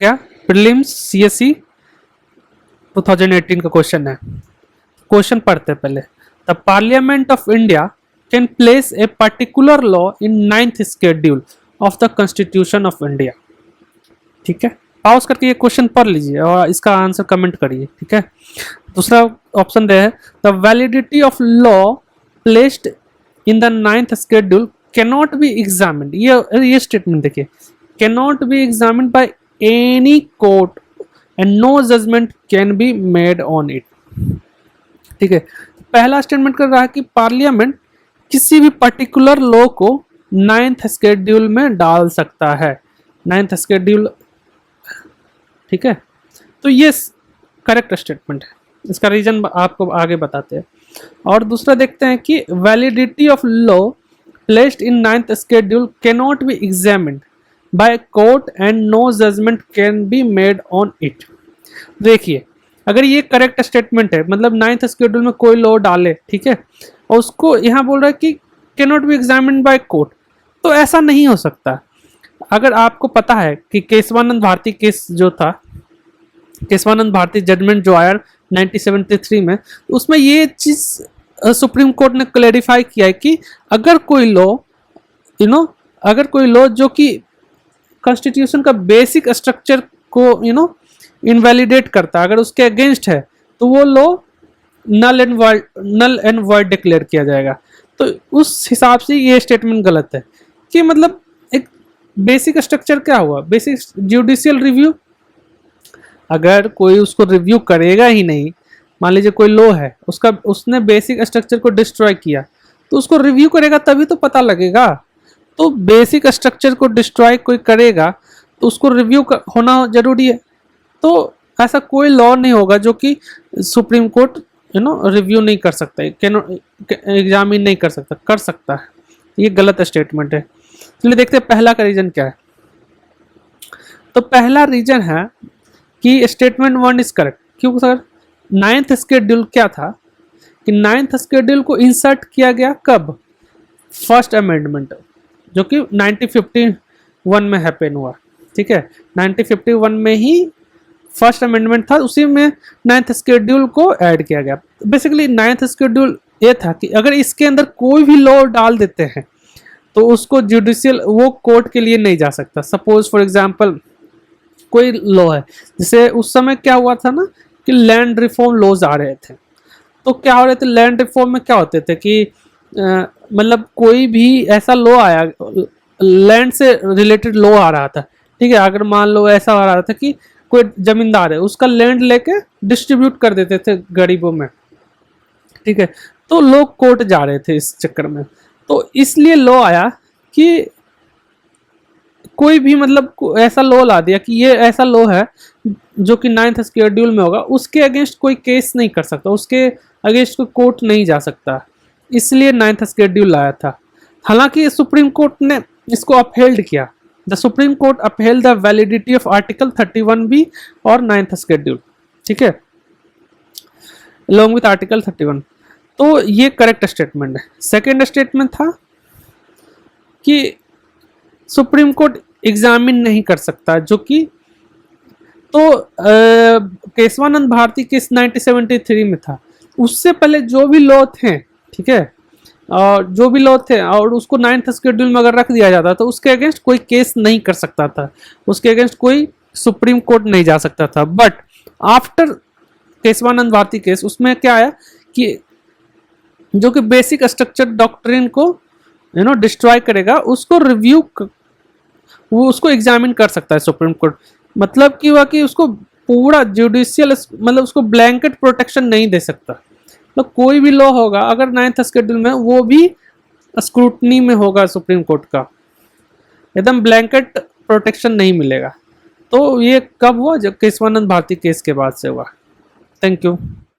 क्या prelims CSE 2018 का question है। क्वेश्चन पढ़ते पहले। The parliament of India can place a particular law in 9th schedule of the constitution of India. ठीक है, पॉज करके ये क्वेश्चन पढ़ लीजिए और इसका आंसर कमेंट करिए। ठीक है, दूसरा ऑप्शन दे है the validity of law placed in the 9th schedule cannot be examined. ये स्टेटमेंट देखिए, cannot be examined by any court and no judgment can be made on it. ठीक है, पहला स्टेटमेंट कर रहा है कि पार्लियामेंट किसी भी पर्टिकुलर लॉ को 9th शेड्यूल में डाल सकता है। 9th शेड्यूल, ठीक है, तो ये करेक्ट स्टेटमेंट है। इसका रीजन आपको आगे बताते हैं। और दूसरा देखते हैं कि validity of law placed in 9th schedule cannot be examined by court and no judgment can be made on it. देखिए, अगर ये करेक्ट स्टेटमेंट है, मतलब 9th शेड्यूल में कोई लॉ डाले, ठीक है, और उसको यहाँ बोल रहा है कि cannot be examined by court, तो ऐसा नहीं हो सकता। अगर आपको पता है कि केशवानंद भारती केस जो था, केशवानंद भारती जजमेंट जो आया 1973 में, उसमें ये चीज सुप्रीम कोर्ट ने क्लैरिफाई किया है कि अगर कोई लॉ अगर कोई लॉ जो कि कॉन्स्टिट्यूशन का बेसिक स्ट्रक्चर को इनवैलिडेट करता है, अगर उसके अगेंस्ट है, तो वो law null and void declare किया जाएगा। तो उस हिसाब से ये स्टेटमेंट गलत है कि मतलब एक बेसिक स्ट्रक्चर क्या हुआ, बेसिक जुडिशियल रिव्यू। अगर कोई उसको रिव्यू करेगा ही नहीं, मान लीजिए कोई लॉ है, उसने बेसिक स्ट्रक्चर को डिस्ट्रॉय किया, तो उसको रिव्यू करेगा तभी तो पता लगेगा। तो बेसिक स्ट्रक्चर को डिस्ट्रॉय कोई करेगा तो उसको रिव्यू होना जरूरी है। तो ऐसा कोई लॉ नहीं होगा जो कि सुप्रीम कोर्ट रिव्यू नहीं कर सकता, एग्जामिन नहीं कर सकता है। ये गलत स्टेटमेंट है। चलिए देखते हैं पहला का रीजन क्या है। तो पहला रीजन है कि स्टेटमेंट 1 इज करेक्ट। क्यों सर? 9th शेड्यूल क्या था कि 9th शेड्यूल को इंसर्ट किया गया कब? फर्स्ट अमेंडमेंट, जो कि 1951 में हैपन हुआ। ठीक है, 1951 में ही फर्स्ट अमेंडमेंट था, उसी में 9th शेड्यूल को ऐड किया गया। बेसिकली 9th शेड्यूल ये था कि अगर इसके अंदर कोई भी लॉ डाल देते हैं तो उसको जुडिशियल, वो कोर्ट के लिए नहीं जा सकता। सपोज फॉर एग्जांपल कोई लॉ है, जैसे उस समय क्या हुआ था ना कि लैंड रिफॉर्म लॉज आ रहे थे। तो क्या हो रहे थे लैंड रिफॉर्म में? क्या होते थे कि मतलब कोई भी ऐसा लॉ आया, लैंड से रिलेटेड लॉ आ रहा था, ठीक है, अगर मान लो ऐसा आ रहा था कि कोई जमींदार है, उसका लैंड लेके डिस्ट्रीब्यूट कर देते थे गरीबों में, ठीक है, तो लोग कोर्ट जा रहे थे इस चक्कर में। तो इसलिए लॉ आया कि कोई भी मतलब ऐसा लॉ ला दिया कि ये ऐसा लॉ है जो कि 9th शेड्यूल में होगा, उसके अगेंस्ट कोई केस नहीं कर सकता, उसके अगेंस्ट कोई कोर्ट नहीं जा सकता, इसलिए 9th शेड्यूल लाया था। हालांकि सुप्रीम कोर्ट ने इसको अपहेल्ड किया। The supreme court upheld the validity of article 31B और 9th शेड्यूल, ठीक है, अलॉन्ग विथ आर्टिकल 31। तो ये करेक्ट स्टेटमेंट है। सेकेंड स्टेटमेंट था कि सुप्रीम कोर्ट एग्जामिन नहीं कर सकता, जो कि तो केशवानंद भारती केस 1973 में था। उससे पहले जो भी लॉ थे, ठीक है, और जो भी लॉ थे और उसको 9th शेड्यूल में अगर रख दिया जाता तो उसके अगेंस्ट कोई केस नहीं कर सकता था, उसके अगेंस्ट कोई सुप्रीम कोर्ट नहीं जा सकता था। But after Kesavananda Bharati case, उसमें क्या आया कि जो कि बेसिक स्ट्रक्चर डॉक्ट्रिन को डिस्ट्रॉय करेगा, उसको रिव्यू, वो उसको एग्जामिन कर सकता है सुप्रीम कोर्ट। मतलब कि हुआ कि उसको पूरा जुडिशियल, मतलब उसको ब्लैंकेट प्रोटेक्शन नहीं दे सकता। तो कोई भी लॉ होगा अगर 9th शेड्यूल में, वो भी स्क्रूटनी में होगा सुप्रीम कोर्ट का, एकदम ब्लैंकेट प्रोटेक्शन नहीं मिलेगा। तो ये कब हुआ? जब केशवानंद भारती केस के बाद से हुआ। Thank you.